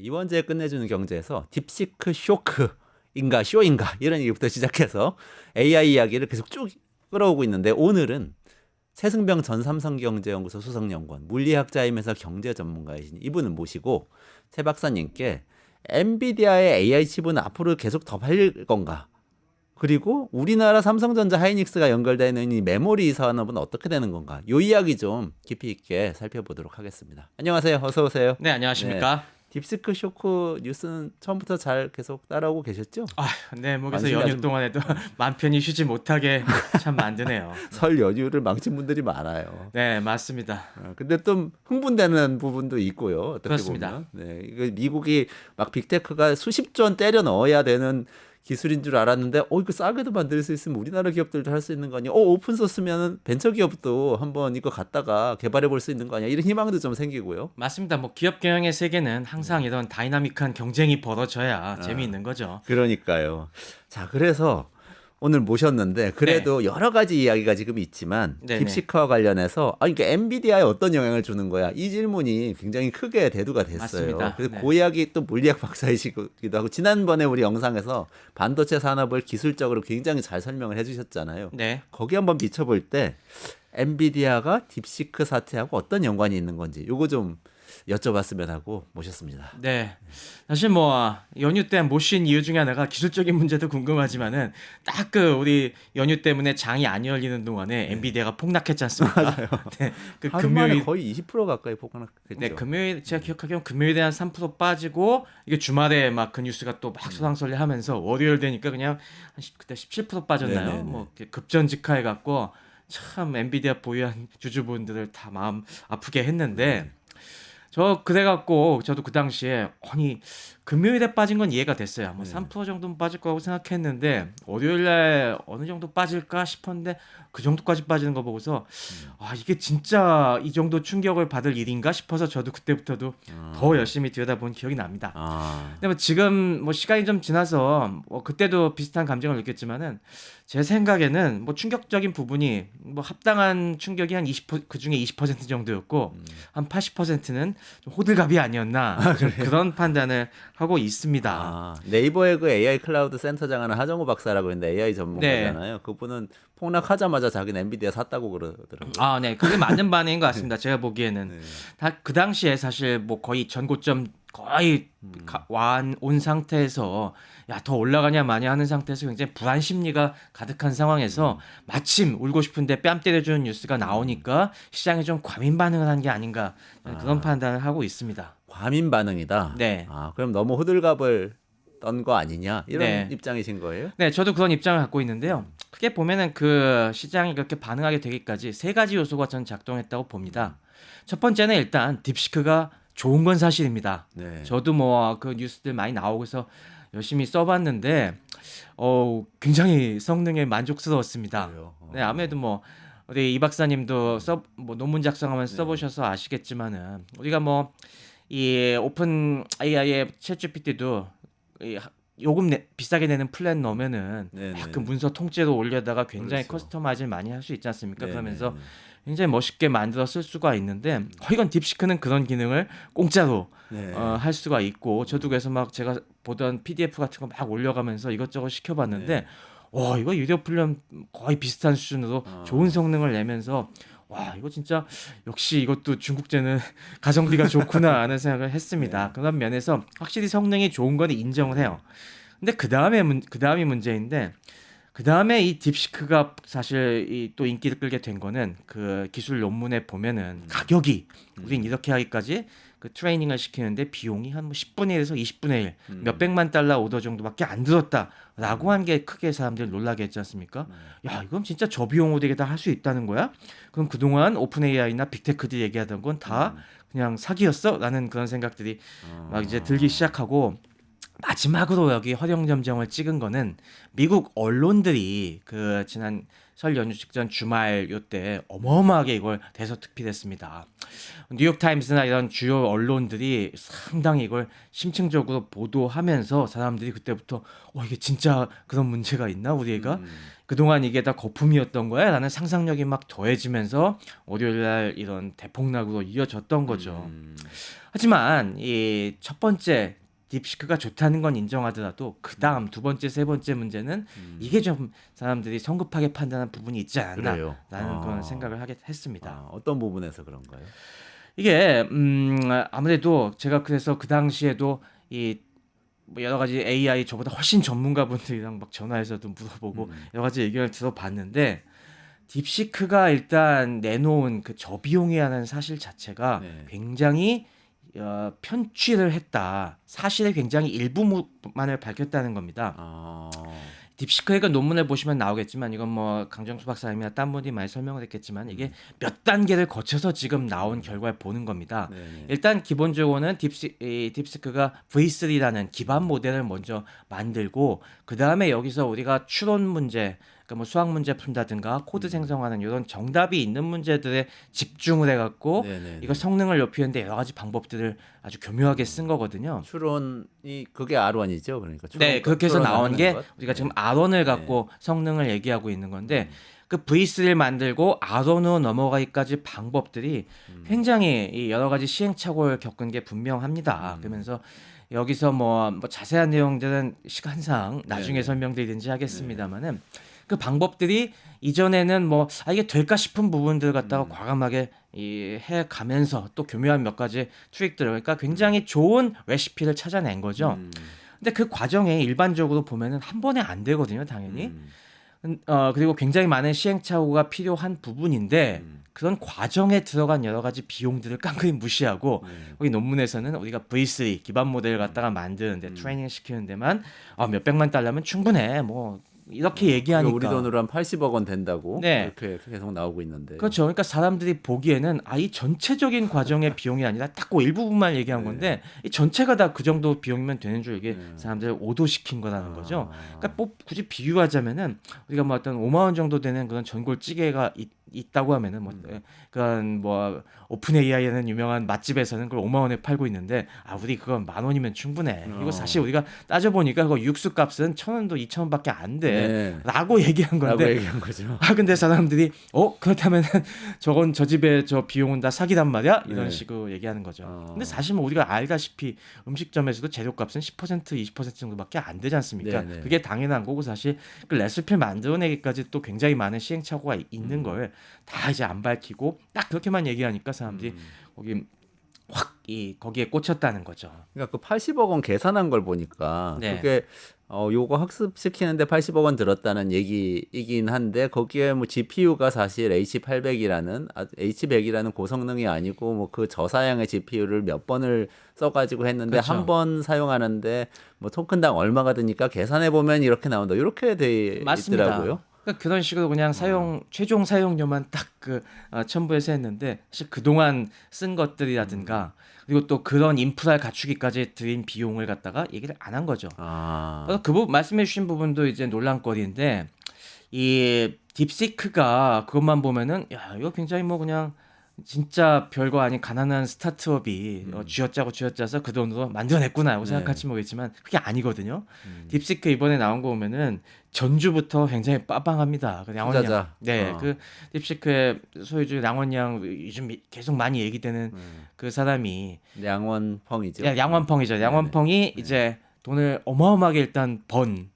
이원재 끝내주는 경제에서 딥시크 쇼크인가 쇼인가 이런 얘기부터 시작해서 AI 이야기를 계속 쭉 끌어오고 있는데 오늘은 최승병 전 삼성경제연구소 수석연구원 물리학자이면서 경제 전문가이신 이분을 모시고 최 박사님께 엔비디아의 AI 칩은 앞으로 계속 더 팔릴 건가? 그리고 우리나라 삼성전자 하이닉스가 연결되는 이 메모리 산업은 어떻게 되는 건가? 이 이야기 좀 깊이 있게 살펴보도록 하겠습니다. 안녕하세요. 어서 오세요. 네, 안녕하십니까? 딥시크 쇼크 뉴스는 처음부터 잘 계속 따라오고 계셨죠? 네, 뭐 그래서 관심이 연휴 아주- 동안에도 맘 편히 쉬지 못하게 참 만드네요. 설 연휴를 망친 분들이 많아요. 네, 맞습니다. 근데 좀 흥분되는 부분도 있고요. 어떻게 그렇습니다. 보면. 네, 이거 미국이 막 빅테크가 수십조 원 때려 넣어야 되는 기술인 줄 알았는데, 이거 싸게도 만들 수 있으면 우리나라 기업들도 할 수 있는 거 아니야? 오픈 소스면 벤처 기업도 한번 이거 갖다가 개발해 볼 수 있는 거 아니야? 이런 희망도 좀 생기고요. 맞습니다. 뭐 기업 경영의 세계는 항상 이런 다이나믹한 경쟁이 벌어져야 재미있는 거죠. 그러니까요. 자, 그래서 오늘 모셨는데 그래도 여러 가지 이야기가 지금 있지만 네네. 딥시크와 관련해서 그러니까 엔비디아에 어떤 영향을 주는 거야? 이 질문이 굉장히 크게 대두가 됐어요. 맞습니다. 그래서 네. 그 이야기 또 물리학 박사이시기도 하고 지난번에 우리 영상에서 반도체 산업을 기술적으로 굉장히 잘 설명을 해주셨잖아요. 네. 거기 한번 비춰볼 때 엔비디아가 딥시크 사태하고 어떤 연관이 있는 건지 요거 좀 여쭤봤으면 하고 모셨습니다. 네. 사실 뭐 연휴 때 못 쉰 이유 중에 하나가 기술적인 문제도 궁금하지만은 딱 그 우리 연휴 때문에 장이 안 열리는 동안에 엔비디아가 폭락했지 않습니까? 네. 그 하루 만에 금요일 거의 20% 가까이 폭락했죠. 네, 금요일 제가 기억하기로는 금요일에 한 3% 빠지고 이게 주말에 막 그 뉴스가 또 막 소상설레하면서 월요일 되니까 그냥 그때 17% 빠졌나요? 네네네. 뭐 이렇게 급전직하해 갖고 참 엔비디아 보유한 주주분들을 다 마음 아프게 했는데 저 그래 갖고 저도 그 당시에 아니 금요일에 빠진 건 이해가 됐어요. 뭐 3% 정도는 빠질 거라고 생각했는데 월요일 날 어느 정도 빠질까 싶었는데 그 정도까지 빠지는 거 보고서 이게 진짜 이 정도 충격을 받을 일인가 싶어서 저도 그때부터도 더 열심히 들여다본 기억이 납니다. 근데 뭐 지금 뭐 시간이 좀 지나서 뭐 그때도 비슷한 감정을 느꼈지만은 제 생각에는 뭐 충격적인 부분이 뭐 합당한 충격이 한 20%, 그 중에 20% 정도였고 한 80%는 좀 호들갑이 아니었나 좀 그런 판단을 하고 있습니다. 네이버의 그 AI 클라우드 센터장 하는 하정우 박사라고 있는데 AI 전문가잖아요. 그분은 폭락하자마자 자기는 엔비디아 샀다고 그러더라고요. 네, 그게 맞는 반응인 것 같습니다. 제가 보기에는 네. 다 그 당시에 사실 뭐 거의 전고점 거의 온 상태에서 야 더 올라가냐 마냐 하는 상태에서 굉장히 불안 심리가 가득한 상황에서 마침 울고 싶은데 뺨 때려주는 뉴스가 나오니까 시장이 좀 과민 반응을 한 게 아닌가 그런 판단을 하고 있습니다. 과민 반응이다. 네. 그럼 너무 호들갑을 떤 거 아니냐 이런 네. 입장이신 거예요? 네, 저도 그런 입장을 갖고 있는데요. 크게 보면은 그 시장이 그렇게 반응하게 되기까지 세 가지 요소가 저는 작동했다고 봅니다. 첫 번째는 일단 딥시크가 좋은 건 사실입니다. 네. 저도 뭐 그 뉴스들 많이 나오고 해서 열심히 써봤는데 굉장히 성능에 만족스러웠습니다. 그래요? 네, 아무래도 뭐 우리 이 박사님도 뭐 논문 작성하면서 써보셔서 아시겠지만은 우리가 뭐 이 오픈 AI의 챗GPT도 요금 비싸게 내는 플랜 넣으면은 네네. 막 그 문서 통째로 올려다가 굉장히 그렇죠. 커스터마이즈를 많이 할 수 있지 않습니까? 네네. 그러면서 굉장히 멋있게 만들어 쓸 수가 있는데 이건 딥시크는 그런 기능을 공짜로 네. 할 수가 있고 저도 그래서 막 제가 보던 PDF 같은 거 막 올려가면서 이것저것 시켜봤는데 이거 유료 플랜 거의 비슷한 수준으로 좋은 성능을 내면서 이거 진짜 역시 이것도 중국제는 가성비가 좋구나 하는 생각을 했습니다. 그런 면에서 확실히 성능이 좋은 건 인정을 해요. 근데 그 다음이 문제인데 그 다음에 이 딥시크가 사실 또 인기를 끌게 된 거는 그 기술 논문에 보면은 가격이 우린 이렇게 하기까지 그 트레이닝을 시키는데 비용이 한 뭐 10분의 1에서 20분의 1 몇백만 달러 오더 정도밖에 안 들었다라고 한 게 크게 사람들이 놀라게 했지 않습니까? 야 이건 진짜 저비용으로 되게 다 할 수 있다는 거야? 그럼 그동안 오픈 AI나 빅테크들이 얘기하던 건 다 그냥 사기였어? 라는 그런 생각들이 막 이제 들기 시작하고 마지막으로 여기 허령점정을 찍은 거는 미국 언론들이 그 지난 설 연휴 직전 주말 요때 어마어마하게 이걸 대서특필했습니다. 뉴욕타임스나 이런 주요 언론들이 상당히 이걸 심층적으로 보도하면서 사람들이 그때부터 이게 진짜 그런 문제가 있나 우리 애가 그동안 이게 다 거품이었던 거야? 라는 상상력이 막 더해지면서 월요일날 이런 대폭락으로 이어졌던 거죠. 하지만 이 첫 번째 딥시크가 좋다는 건 인정하더라도 그 다음 두 번째, 세 번째 문제는 이게 좀 사람들이 성급하게 판단한 부분이 있지 않았나 그래요. 라는 그런 생각을 하게 했습니다. 어떤 부분에서 그런가요? 이게 아무래도 제가 그래서 그 당시에도 이 뭐 여러 가지 AI 저보다 훨씬 전문가분들이랑 막 전화해서도 물어보고 여러 가지 의견을 들어봤는데 딥시크가 일단 내놓은 그 저비용이라는 사실 자체가 네. 굉장히 편취를 했다. 사실의 굉장히 일부만을 밝혔다는 겁니다. 아, 딥시크의 논문을 보시면 나오겠지만 이건 뭐 강정수 박사님이나 딴 분이 많이 설명을 했겠지만 이게 몇 단계를 거쳐서 지금 나온 결과를 보는 겁니다. 네네. 일단 기본적으로는 딥시크가 V3라는 기반 모델을 먼저 만들고 그 다음에 여기서 우리가 추론 문제, 그러니까 뭐 수학 문제 푼다든가 코드 생성하는 이런 정답이 있는 문제들에 집중을 해갖고 네네네. 이거 성능을 높이는데 여러 가지 방법들을 아주 교묘하게 쓴 거거든요. 추론이 그게 R1이죠. 그러니까 네, 그렇게 해서 나온 추론을 게 하는 것. 우리가 지금 R1을 갖고 성능을 얘기하고 있는 건데 그 V3를 만들고 R1으로 넘어가기까지 방법들이 굉장히 이 여러 가지 시행착오를 겪은 게 분명합니다. 그러면서 여기서 뭐 자세한 내용들은 시간상 나중에 네네. 설명드리든지 하겠습니다만은 그 방법들이 이전에는 뭐 이게 될까 싶은 부분들 갖다가 과감하게 해 가면서 또 교묘한 몇 가지 트릭들을 그러니까 굉장히 좋은 레시피를 찾아낸 거죠. 근데 그 과정에 일반적으로 보면은 한 번에 안 되거든요, 당연히. 그리고 굉장히 많은 시행착오가 필요한 부분인데 그런 과정에 들어간 여러 가지 비용들을 깡그리 무시하고 여기 논문에서는 우리가 V3 기반 모델을 갖다가 만드는데 트레이닝 시키는 데만 몇백만 달러면 충분해. 뭐 이렇게 얘기하니까 우리 돈으로 한 80억 원 된다고 네. 이렇게 계속 나오고 있는데. 그렇죠. 그러니까 사람들이 보기에는 이 전체적인 과정의 비용이 아니라 딱 그 일부분만 얘기한 건데 이 전체가 다 그 정도 비용이면 되는 줄 이게 사람들을 오도시킨 거라는 거죠. 그러니까 뭐 굳이 비유하자면은 우리가 뭐 어떤 5만 원 정도 되는 그런 전골찌개가 있다고 하면은 뭐 그런 뭐 오픈 AI라는 유명한 맛집에서는 그걸 5만 원에 팔고 있는데 우리 그건 만 원이면 충분해. 이거 사실 우리가 따져 보니까 그 육수 값은 1,000원도 2,000원밖에 안 돼.라고 얘기한 건데. 라고 얘기한 거죠. 근데 사람들이 그렇다면은 저건 저 집에 저 비용은 다 사기란 말이야? 이런 네. 식으로 얘기하는 거죠. 근데 사실 뭐 우리가 알다시피 음식점에서도 재료값은 10% 20% 정도밖에 안 되지 않습니까? 네네. 그게 당연한 거고 사실 그 레시피를 만들어내기까지 또 굉장히 많은 시행착오가 있는 걸 다 이제 안 밝히고 딱 그렇게만 얘기하니까 사람들이 거기 확 거기에 꽂혔다는 거죠. 그러니까 그 80억 원 계산한 걸 보니까 네. 그게 요거 학습시키는데 80억 원 들었다는 얘기이긴 한데 거기에 뭐 GPU가 사실 H100이라는 고성능이 아니고 뭐 그 저사양의 GPU를 몇 번을 써가지고 했는데 그렇죠. 한 번 사용하는데 뭐 토큰당 얼마가 드니까 계산해 보면 이렇게 나온다. 이렇게 돼 맞습니다. 있더라고요. 그러니까 그런 식으로 그냥 최종 사용료만 딱 첨부해서 했는데 사실 그동안 쓴 것들이라든가 그리고 또 그런 인프라를 갖추기까지 들인 비용을 갖다가 얘기를 안 한 거죠. 그래서 그 부분 말씀해 주신 부분도 이제 논란거리인데 이 딥시크가 그것만 보면은 이거 굉장히 뭐 그냥 진짜 별거 아닌 가난한 스타트업이 쥐어짜서 그 돈으로 만들어냈구나라고 생각할지 모르겠지만 그게 아니거든요. 딥시크 이번에 나온 거 보면은 전주부터 굉장히 빠방합니다. 그 양원양. 투자자. 네, 그 딥시크의 소유주 양원양 요즘 계속 많이 얘기되는 그 사람이 양원펑이죠. 양원펑이죠. 양원펑이 이제 돈을 어마어마하게 일단 번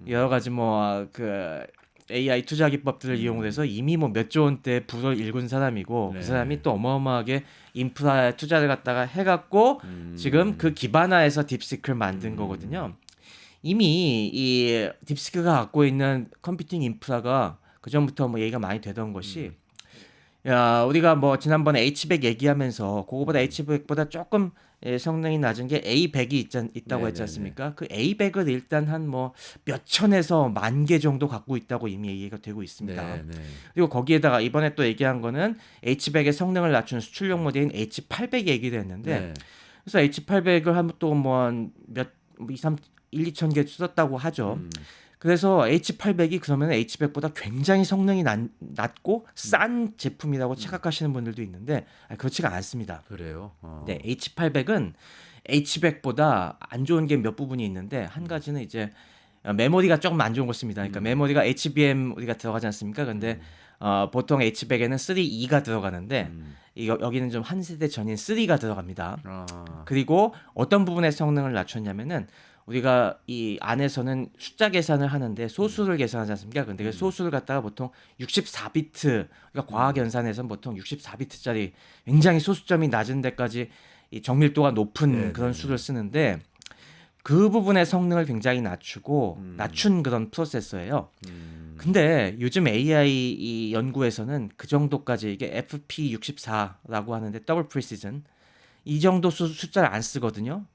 여러 가지 뭐 그 AI 투자 기법들을 이용해서 이미 뭐 몇 조 원대 부를 일군 사람이고 그 사람이 또 어마어마하게 인프라에 투자를 갖다가 해갖고 지금 그 기반화해서 딥시크를 만든 거거든요. 이미 이 딥시크가 갖고 있는 컴퓨팅 인프라가 그 전부터 뭐 얘기가 많이 되던 것이 우리가 뭐 지난번에 H100 얘기하면서 그거보다 H100보다 조금 성능이 낮은 게 A100이 있다고 했지 않습니까? 그 A100을 일단 한 뭐 몇 천에서 10,000개 정도 갖고 있다고 이미 얘기가 되고 있습니다. 그리고 거기에다가 이번에 또 얘기한 거는 H100의 성능을 낮춘 수출용 모델인 H800 얘기를 했는데 그래서 H800을 한 또 뭐 몇 1, 2천 개 썼다고 하죠. 그래서 H800이 그러면 H100보다 굉장히 성능이 낮고 싼 제품이라고 착각하시는 분들도 있는데 그렇지가 않습니다. 그래요. 네, H800은 H100보다 안 좋은 게 몇 부분이 있는데 한 가지는 이제 메모리가 조금 안 좋은 거 씁니다. 그러니까 메모리가 HBM 우리가 들어가지 않습니까? 근데 보통 H100에는 3E가 들어가는데 여기는 좀 한 세대 전인 3가 들어갑니다. 그리고 어떤 부분의 성능을 낮췄냐면은 우리가 이 안에서는 숫자 계산을 하는데 소수를 계산하지 않습니까? 근데 그 소수를 갖다가 보통 64비트, 그러니까 과학 연산에서는 보통 64비트짜리 굉장히 소수점이 낮은 데까지 이 정밀도가 높은 그런 수를 쓰는데 그 부분의 성능을 굉장히 낮춘 그런 프로세서예요. 근데 요즘 AI 이 연구에서는 그 정도까지 이게 FP64라고 하는데 더블 프리시전 이 정도 숫자를 안 쓰거든요.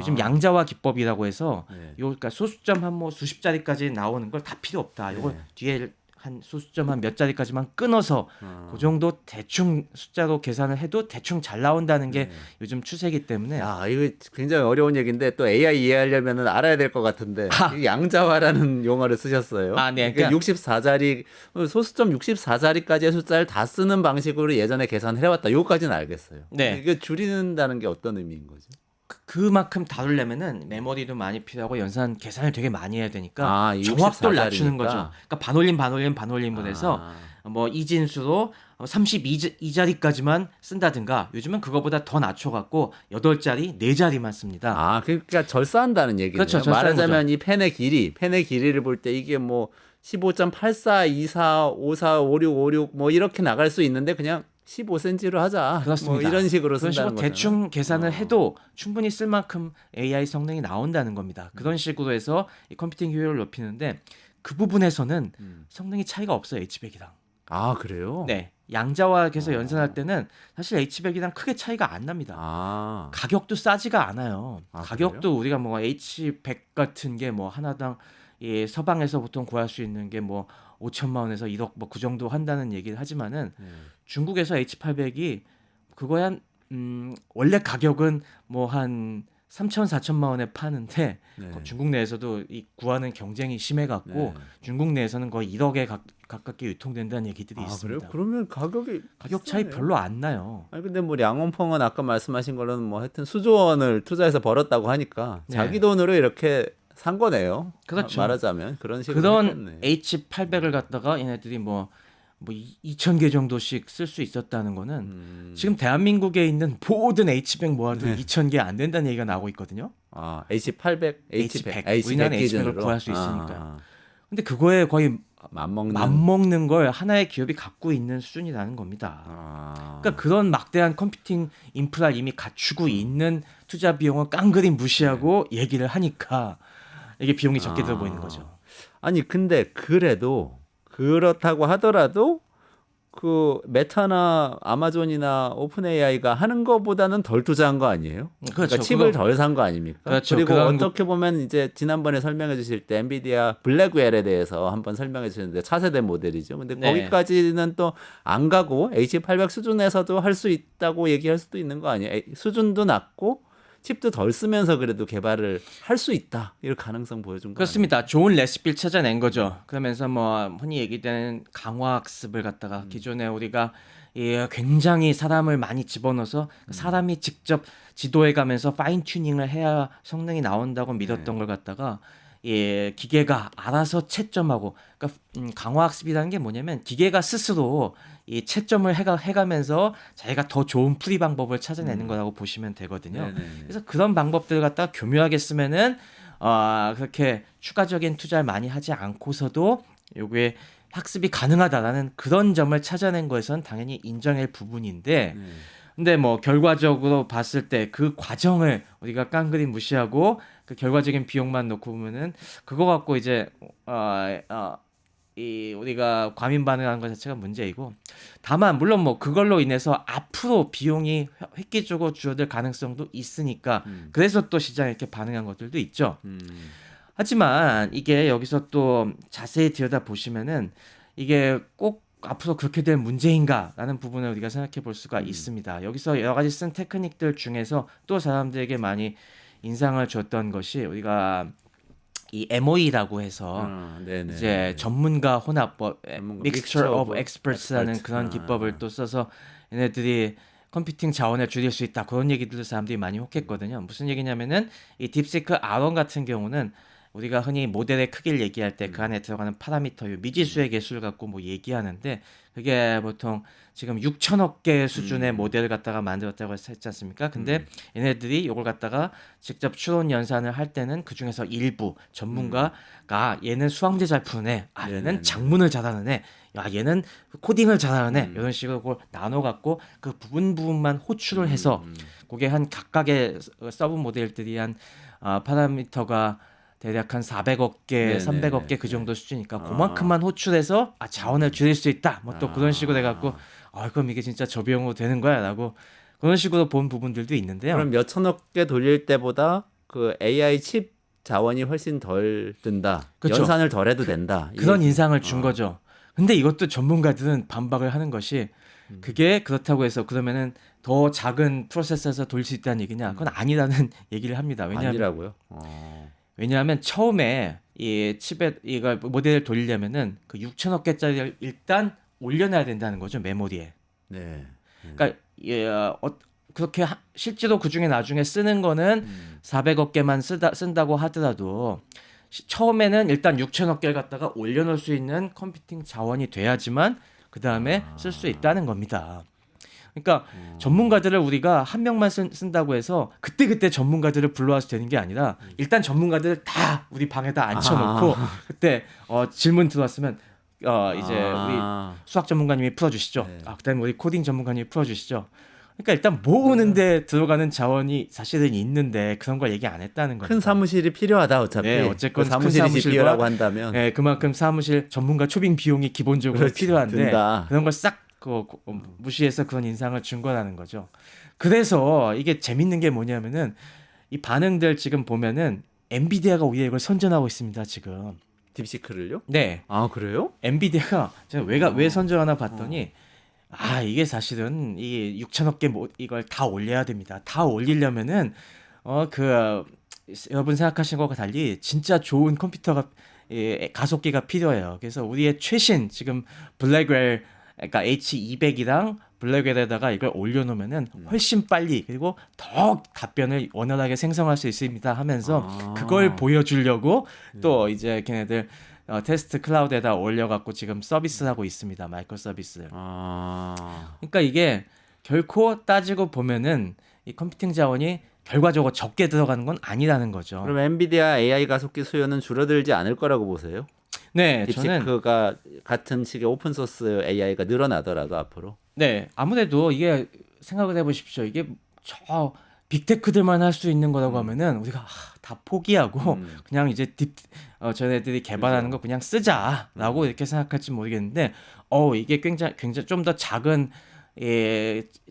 요즘 양자화 기법이라고 해서 그러니까 소수점 한 뭐 수십 자리까지 나오는 걸 다 필요 없다. 요거 뒤에 한 소수점 한 몇 자리까지만 끊어서 그 정도 대충 숫자로 계산을 해도 대충 잘 나온다는 게 요즘 추세이기 때문에 이거 굉장히 어려운 얘기인데 또 AI 이해하려면 알아야 될 것 같은데 이 양자화라는 용어를 쓰셨어요. 네. 그러니까 64자리 소수점 64자리까지의 숫자를 다 쓰는 방식으로 예전에 계산을 해왔다. 요거까지는 알겠어요. 네. 이게 줄이는다는 게 어떤 의미인 거죠? 그만큼 다루려면은 메모리도 많이 필요하고 연산 계산을 되게 많이 해야 되니까 이 정확도를 64 낮추는 자리니까. 거죠. 그러니까 반올림으로 해서 뭐 이진수로 32자리까지만 쓴다든가 요즘은 그거보다 더 낮춰갖고 8자리, 4자리만 씁니다. 그러니까 절사한다는 얘기네요. 그렇죠, 절사하는 말하자면 이 펜의 길이를 볼 때 이게 뭐 15.84, 24, 54, 56, 56 뭐 이렇게 나갈 수 있는데 그냥 15cm로 하자. 그렇습니다. 뭐 이런 식으로 그런 쓴다는 식으로 거잖아요. 대충 계산을 해도 충분히 쓸 만큼 AI 성능이 나온다는 겁니다. 그런 식으로 해서 이 컴퓨팅 효율을 높이는데 그 부분에서는 성능이 차이가 없어요. H100이랑. 그래요? 네. 양자화해서 연산할 때는 사실 H100이랑 크게 차이가 안 납니다. 가격도 싸지가 않아요. 가격도 그래요? 우리가 뭐 H100 같은 게 뭐 하나당 이 서방에서 보통 구할 수 있는 게 뭐 5천만 원에서 1억 뭐 그 정도 한다는 얘기를 하지만은 중국에서 H800이 그거에 한 원래 가격은 뭐 한 3천 4천만 원에 파는데 중국 내에서도 이 구하는 경쟁이 심해갖고 중국 내에서는 거의 1억에 가깝게 유통된다는 얘기들이 있습니다. 그래요? 그러면 가격 차이 별로 안 나요. 근데 뭐 량원펑은 아까 말씀하신 거는 뭐 하여튼 수조 원을 투자해서 벌었다고 하니까 자기 돈으로 이렇게 산 거네요. 그렇죠. 말하자면 그런 식으로 그런 했겠네. H800을 갖다가 얘네들이 뭐 2,000개 정도씩 쓸 수 있었다는 거는 지금 대한민국에 있는 모든 H100 모아도 2,000개 안 된다는 얘기가 나오고 있거든요. H800, H100 우리나라는 H100을 기준으로 구할 수 있으니까. 근데 그거에 거의 맞먹는 걸 하나의 기업이 갖고 있는 수준이라는 겁니다. 그러니까 그런 막대한 컴퓨팅 인프라 이미 갖추고 있는 투자 비용을 깡그리 무시하고 얘기를 하니까 이게 비용이 적게 들어 보이는 거죠. 아니 근데 그래도 그렇다고 하더라도 그 메타나 아마존이나 오픈 AI가 하는 거보다는 덜 투자한 거 아니에요? 그렇죠. 그러니까 칩을 덜 산 거 아닙니까? 그렇죠. 그리고 어떻게 보면 이제 지난번에 설명해 주실 때 엔비디아 블랙웰에 대해서 한번 설명해 주셨는데 차세대 모델이죠. 근데 거기까지는 또 안 가고 H800 수준에서도 할 수 있다고 얘기할 수도 있는 거 아니에요? 수준도 낮고 칩도 덜 쓰면서 그래도 개발을 할 수 있다. 이런 가능성 보여준 거 그렇습니다. 좋은 레시피를 찾아낸 거죠. 그러면서 뭐 흔히 얘기되는 강화학습을 갖다가 기존에 우리가 굉장히 사람을 많이 집어넣어서 사람이 직접 지도해 가면서 파인 튜닝을 해야 성능이 나온다고 믿었던 걸 갖다가 기계가 알아서 채점하고 그러니까 강화학습이라는 게 뭐냐면 기계가 스스로 이 채점을 해가면서 자기가 더 좋은 풀이 방법을 찾아내는 거라고 보시면 되거든요. 그래서 그런 방법들을 갖다 교묘하게 쓰면은 그렇게 추가적인 투자를 많이 하지 않고서도 요게 학습이 가능하다라는 그런 점을 찾아낸 거에선 당연히 인정할 부분인데 근데 뭐 결과적으로 봤을 때 그 과정을 우리가 깡그리 무시하고 그 결과적인 비용만 놓고 보면은 그거 갖고 이제 이 우리가 과민 반응하는 것 자체가 문제이고 다만 물론 뭐 그걸로 인해서 앞으로 비용이 획기적으로 줄어들 가능성도 있으니까 그래서 또 시장에 이렇게 반응한 것들도 있죠. 하지만 이게 여기서 또 자세히 들여다 보시면은 이게 꼭 앞으로 그렇게 될 문제인가라는 부분을 우리가 생각해 볼 수가 있습니다. 여기서 여러 가지 쓴 테크닉들 중에서 또 사람들에게 많이 인상을 줬던 것이 우리가 이 MOE라고 해서 네네. 이제 전문가 혼합 뭐 전문가, Mixture of of Experts라는 Experts. 그런 기법을 또 써서 얘네들이 컴퓨팅 자원을 줄일 수 있다 그런 얘기들도 사람들이 많이 혹했거든요. 무슨 얘기냐면은 이 딥시크 R1 같은 경우는 우리가 흔히 모델의 크기를 얘기할 때 그 안에 들어가는 파라미터요 미지수의 개수를 갖고 뭐 얘기하는데 그게 보통 지금 6천억 개 수준의 모델을 갖다가 만들었다고 했지 않습니까? 근데 얘네들이 이걸 갖다가 직접 추론 연산을 할 때는 그 중에서 일부 전문가가 얘는 수학 문제 잘 푸는 애, 아 네네네. 얘는 작문을 잘하는 애, 야 얘는 코딩을 잘하는 애 이런 식으로 그걸 나눠 갖고 그 부분만 호출을 해서 그게 한 각각의 서브 모델들이 한 파라미터가 대략 한 400억 개, 네네. 300억 개 그 정도 수준이니까 그만큼만 호출해서 자원을 줄일 수 있다. 뭐 또 그런 식으로 해갖고 그럼 이게 진짜 저비용으로 되는 거야라고 그런 식으로 본 부분들도 있는데요. 그럼 몇 천억 개 돌릴 때보다 그 AI 칩 자원이 훨씬 덜 든다. 그쵸. 연산을 덜 해도 된다. 그런 인상을 준 거죠. 근데 이것도 전문가들은 반박을 하는 것이 그게 그렇다고 해서 그러면은 더 작은 프로세서에서 돌릴 수 있다는 얘기냐? 그건 아니라는 얘기를 합니다. 아니라고요? 왜냐하면 처음에 이 칩에 이걸 모델을 돌리려면은 그 6천억 개짜리를 일단 올려놔야 된다는 거죠 메모리에. 네. 그러니까 그렇게 실제로 그 중에 나중에 쓰는 거는 400억 개만 쓴다고 하더라도 처음에는 일단 6천억 개를 갖다가 올려놓을 수 있는 컴퓨팅 자원이 돼야지만 그 다음에 쓸 수 있다는 겁니다. 그러니까 전문가들을 우리가 한 명만 쓴다고 해서 그때 전문가들을 불러와서 되는 게 아니라 일단 전문가들을 다 우리 방에다 앉혀놓고 그때 질문 들어왔으면 이제 우리 수학 전문가님이 풀어주시죠. 네. 그다음에 우리 코딩 전문가님이 풀어주시죠. 그러니까 일단 모으는데 들어가는 자원이 사실은 있는데 그런 걸 얘기 안 했다는 거죠. 큰 사무실이 필요하다 어차피. 네, 어쨌건 그 사무실이 큰 사무실과- GPU라고 한다면. 네, 그만큼 사무실 전문가 초빙 비용이 기본적으로 그렇지, 필요한데 든다. 그런 걸 싹 무시해서 그런 인상을 준 거라는 거죠. 그래서 이게 재밌는 게 뭐냐면은 이 반응들 지금 보면은 엔비디아가 오히려 이걸 선전하고 있습니다 지금. 딥시크를요? 네, 아 그래요? 엔비디아가 제가 왜 선전하나 봤더니 이게 사실은 이 6천억 개 이걸 다 올려야 됩니다. 다 올리려면은 여러분 생각하신 것과 달리 진짜 좋은 컴퓨터가 가속기가 필요해요. 그래서 우리의 최신 지금 블랙웰 그러니까 H200이랑 블랙웰에다가 이걸 올려놓으면은 훨씬 빨리 그리고 더 답변을 원활하게 생성할 수 있습니다 하면서 그걸 보여주려고 또 이제 걔네들 테스트 클라우드에다 올려갖고 지금 서비스를 하고 있습니다. 마이크로 서비스를. 그러니까 이게 결코 따지고 보면은 이 컴퓨팅 자원이 결과적으로 적게 들어가는 건 아니라는 거죠. 그럼 엔비디아 AI 가속기 수요는 줄어들지 않을 거라고 보세요? 네, 저는 딥시크가 같은 식의 오픈 소스 AI가 늘어나더라도 앞으로. 네, 아무래도 이게 생각을 해보십시오. 이게 저 빅테크들만 할 수 있는 거라고 하면은 우리가 다 포기하고 그냥 이제 저네들이 개발하는 거 그냥 쓰자라고 이렇게 생각할지 모르겠는데 이게 굉장히 좀 더 작은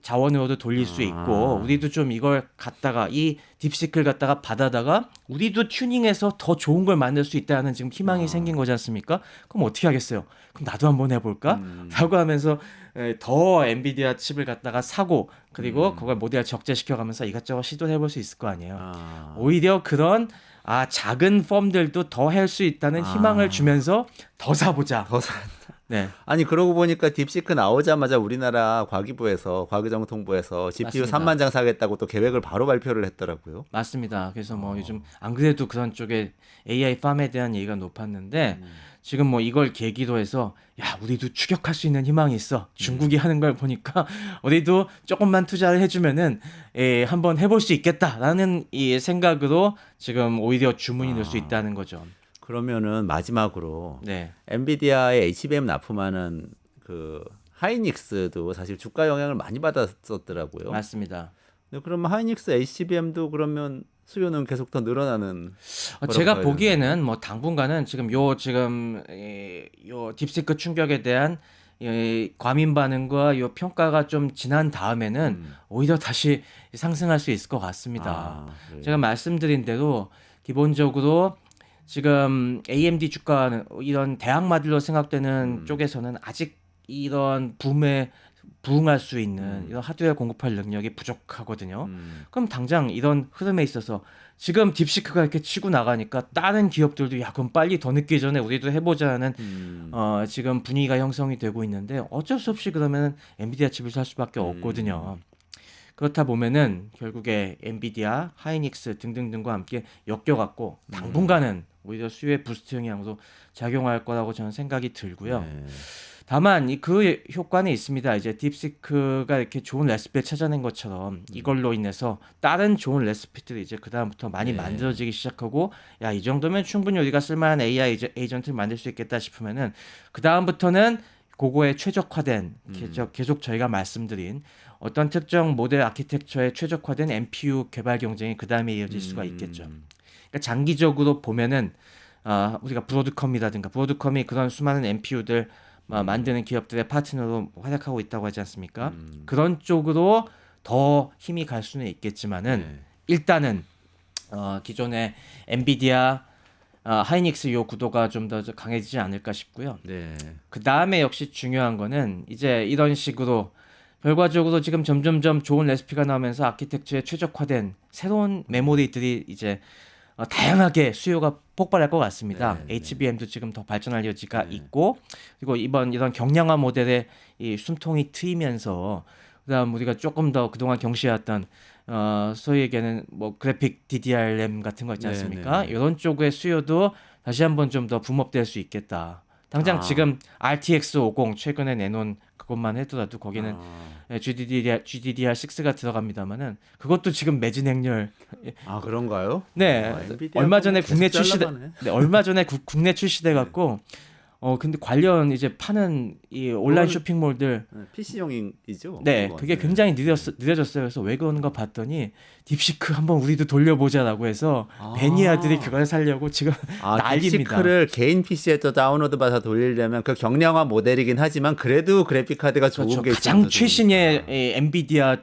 자원으로도 돌릴 수 있고 우리도 좀 이걸 갖다가 이 딥시크를 갖다가 받아다가 우리도 튜닝해서 더 좋은 걸 만들 수 있다는 지금 희망이 생긴 거지 않습니까? 그럼 어떻게 하겠어요? 그럼 나도 한번 해볼까? 라고 하면서 더 엔비디아 칩을 갖다가 사고 그리고 그걸 모델 적재시켜가면서 이것저것 시도를 해볼 수 있을 거 아니에요. 오히려 그런 작은 펌들도 더 할 수 있다는 희망을 주면서 더 사보자. 네. 아니 그러고 보니까 딥시크 나오자마자 우리나라 과기정통부에서 GPU 맞습니다. 3만 장 사겠다고 또 계획을 바로 발표를 했더라고요. 맞습니다. 그래서 뭐 요즘 안 그래도 그런 쪽에 AI 팜에 대한 얘기가 높았는데 지금 뭐 이걸 계기로 해서 우리도 추격할 수 있는 희망이 있어. 중국이 하는 걸 보니까 우리도 조금만 투자를 해주면은 한번 해볼 수 있겠다라는 이 생각으로 지금 오히려 주문이 늘 수 있다는 거죠. 그러면은 마지막으로 네. 엔비디아의 HBM 납품하는 그 하이닉스도 사실 주가 영향을 많이 받았었더라고요. 맞습니다. 근데 그러면 하이닉스 HBM도 그러면 수요는 계속 더 늘어나는 제가 봐야 보기에는 뭐 당분간은 지금 요 딥시크 충격에 대한 과민 반응과 요 평가가 좀 지난 다음에는 오히려 다시 상승할 수 있을 것 같습니다. 그래요? 제가 말씀드린 대로 기본적으로 지금 AMD 주가는 이런 대학마들로 생각되는 쪽에서는 아직 이런 부응할 수 있는 이런 하드웨어 공급할 능력이 부족하거든요. 그럼 당장 이런 흐름에 있어서 지금 딥시크가 이렇게 치고 나가니까 다른 기업들도 야 그럼 빨리 더 늦기 전에 우리도 해보자는 지금 분위기가 형성이 되고 있는데 어쩔 수 없이 그러면 엔비디아 칩을 살 수밖에 없거든요. 그렇다 보면은 결국에 엔비디아, 하이닉스 등등등과 함께 엮여갖고 당분간은 오히려 수요의 부스트 영향으로 작용할 거라고 저는 생각이 들고요. 네. 다만 그 효과는 있습니다. 이제 딥시크가 이렇게 좋은 레시피를 찾아낸 것처럼 이걸로 인해서 다른 좋은 레시피들이 이제 그 다음부터 많이 네. 만들어지기 시작하고 야 이 정도면 충분히 우리가 쓸만한 AI 에이전트를 만들 수 있겠다 싶으면은 그 다음부터는 그거에 최적화된 계속 저희가 말씀드린 어떤 특정 모델 아키텍처에 최적화된 NPU 개발 경쟁이 그 다음에 이어질 수가 있겠죠. 그러니까 장기적으로 보면은 우리가 브로드컴이 그런 수많은 NPU들 만드는 기업들의 파트너로 활약하고 있다고 하지 않습니까? 그런 쪽으로 더 힘이 갈 수는 있겠지만은 네. 일단은 기존의 엔비디아, 하이닉스 요 구도가 좀 더 강해지지 않을까 싶고요. 네. 그 다음에 역시 중요한 거는 이제 이런 식으로 결과적으로 지금 점점점 좋은 레시피가 나오면서 아키텍처에 최적화된 새로운 메모리들이 이제 다양하게 수요가 폭발할 것 같습니다. 네, HBM도 지금 더 발전할 여지가 있고 그리고 이번 이런 경량화 모델의 이 숨통이 트이면서 그다음 우리가 조금 더 그동안 경시해왔던 소위 얘기하는 뭐 그래픽 DDR-램 같은 거 있지 않습니까? 이런 쪽의 수요도 다시 한번 좀 더 붐업될 수 있겠다. 당장 지금 RTX 50 최근에 내놓은 그것만 해도라도 거기는 GDDR6가 들어갑니다만은 그것도 지금 매진 행렬. 그런가요? 네. 얼마 전에 국내 출시돼. 네, 얼마 전에 국내 출시돼 갖고 근데 관련 이제 파는 이 온라인 쇼핑몰들 PC용이죠. 네, 그게 굉장히 느려졌어요. 그래서 왜 그런가 봤더니 딥시크 한번 우리도 돌려보자라고 해서 매니아들이 그걸 살려고 지금 난립니다. 딥시크를 개인 PC에서 다운로드 받아 돌리려면 그 경량화 모델이긴 하지만 그래도 그래픽 카드가 좋은 그렇죠. 게 가장 최신의 엔비디아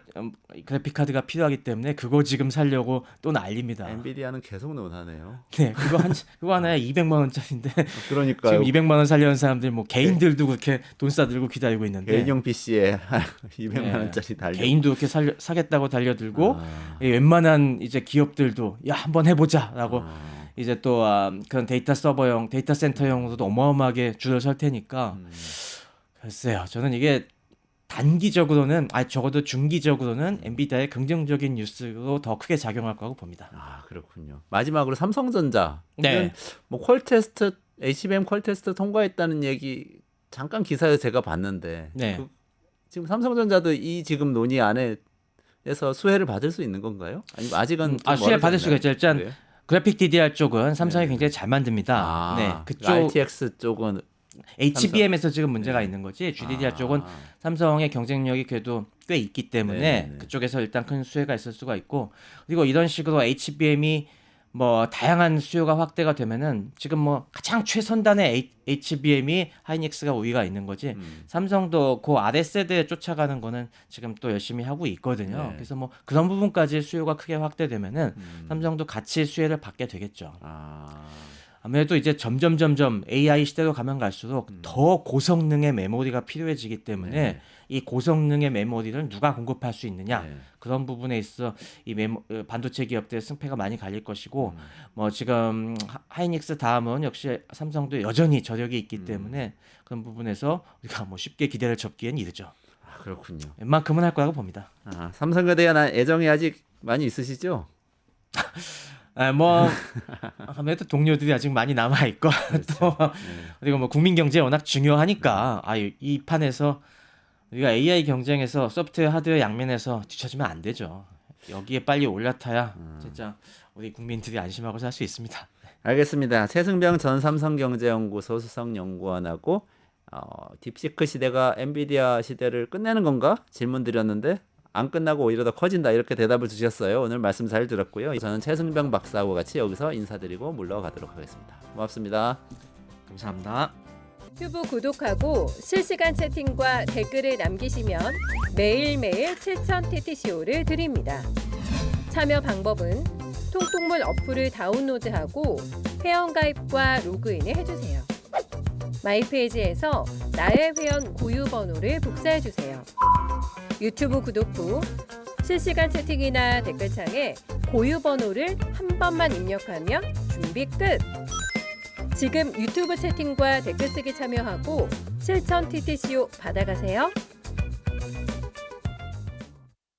그래픽 카드가 필요하기 때문에 그거 지금 살려고 또 난립니다. 엔비디아는 계속 논하네요. 네, 그거 하나에 200만 원짜리인데 그러니까요. 지금 200만 원 살려는 사람들 뭐 개인들도 그렇게 돈 싸들고 기다리고 있는데 개인용 PC에 200만 원짜리 달려. 개인도 이렇게 사겠다고 달려들고 웬만한 이제 기업들도 야 한번 해보자라고 이제 또 그런 데이터 서버용, 데이터 센터용으로도 어마어마하게 줄을 설 테니까 글쎄요. 저는 이게 단기적으로는 적어도 중기적으로는 엔비디아의 긍정적인 뉴스로 더 크게 작용할 거라고 봅니다. 그렇군요. 마지막으로 삼성전자. 네. 뭐 HBM 퀄 테스트 통과했다는 얘기 잠깐 기사에서 제가 봤는데 네. 지금 삼성전자도 이 지금 논의 안에서 수혜를 받을 수 있는 건가요? 아니면 아직은 좀 수혜 받을 수가 있죠. 일단 그래요? 그래픽 DDR 쪽은 삼성이 굉장히 잘 만듭니다. 네, 그쪽 RTX 쪽은 HBM에서 지금 문제가 있는 거지. GDDR 쪽은 삼성의 경쟁력이 그래도 꽤 있기 때문에 네네. 그쪽에서 일단 큰 수혜가 있을 수가 있고 그리고 이런 식으로 HBM이 뭐 다양한 수요가 확대가 되면은 지금 뭐 가장 최선단의 HBM이 하이닉스가 우위가 있는 거지. 삼성도 그 아래 세대에 쫓아가는 거는 지금 또 열심히 하고 있거든요. 네. 그래서 뭐 그런 부분까지 수요가 크게 확대되면은 삼성도 같이 수혜를 받게 되겠죠. 아무래도 이제 점점 AI 시대로 가면 갈수록 더 고성능의 메모리가 필요해지기 때문에 이 고성능의 메모리를 누가 공급할 수 있느냐 그런 부분에 있어 이 반도체 기업들의 승패가 많이 갈릴 것이고 뭐 지금 하이닉스 다음은 역시 삼성도 여전히 저력이 있기 때문에 그런 부분에서 우리가 뭐 쉽게 기대를 접기엔 이르죠. 그렇군요. 웬만큼은 할 거라고 봅니다. 삼성에 대한 애정이 아직 많이 있으시죠? 뭐 아무래도 동료들이 아직 많이 남아 있고 또 그리고 뭐 국민 경제 워낙 중요하니까 이 판에서 우리가 AI 경쟁에서 소프트웨어 하드웨어 양면에서 뒤처지면 안 되죠. 여기에 빨리 올라타야 진짜 우리 국민들이 안심하고 살 수 있습니다. 알겠습니다. 최승병 전 삼성경제연구소 수석연구원하고 딥시크 시대가 엔비디아 시대를 끝내는 건가 질문 드렸는데 안 끝나고 오히려 더 커진다 이렇게 대답을 주셨어요. 오늘 말씀 잘 들었고요. 저는 최승병 박사하고 같이 여기서 인사드리고 물러가도록 하겠습니다. 고맙습니다. 감사합니다. 튜브 구독하고 실시간 채팅과 댓글을 남기시면 매일매일 7천 TTCO를 드립니다. 참여 방법은 통통물 어플을 다운로드하고 회원가입과 로그인을 해주세요. 마이페이지에서 나의 회원 고유 번호를 복사해주세요. 유튜브 구독 후 실시간 채팅이나 댓글창에 고유 번호를 한 번만 입력하면 준비 끝! 지금 유튜브 채팅과 댓글 쓰기 참여하고 실천 TTCO 받아가세요.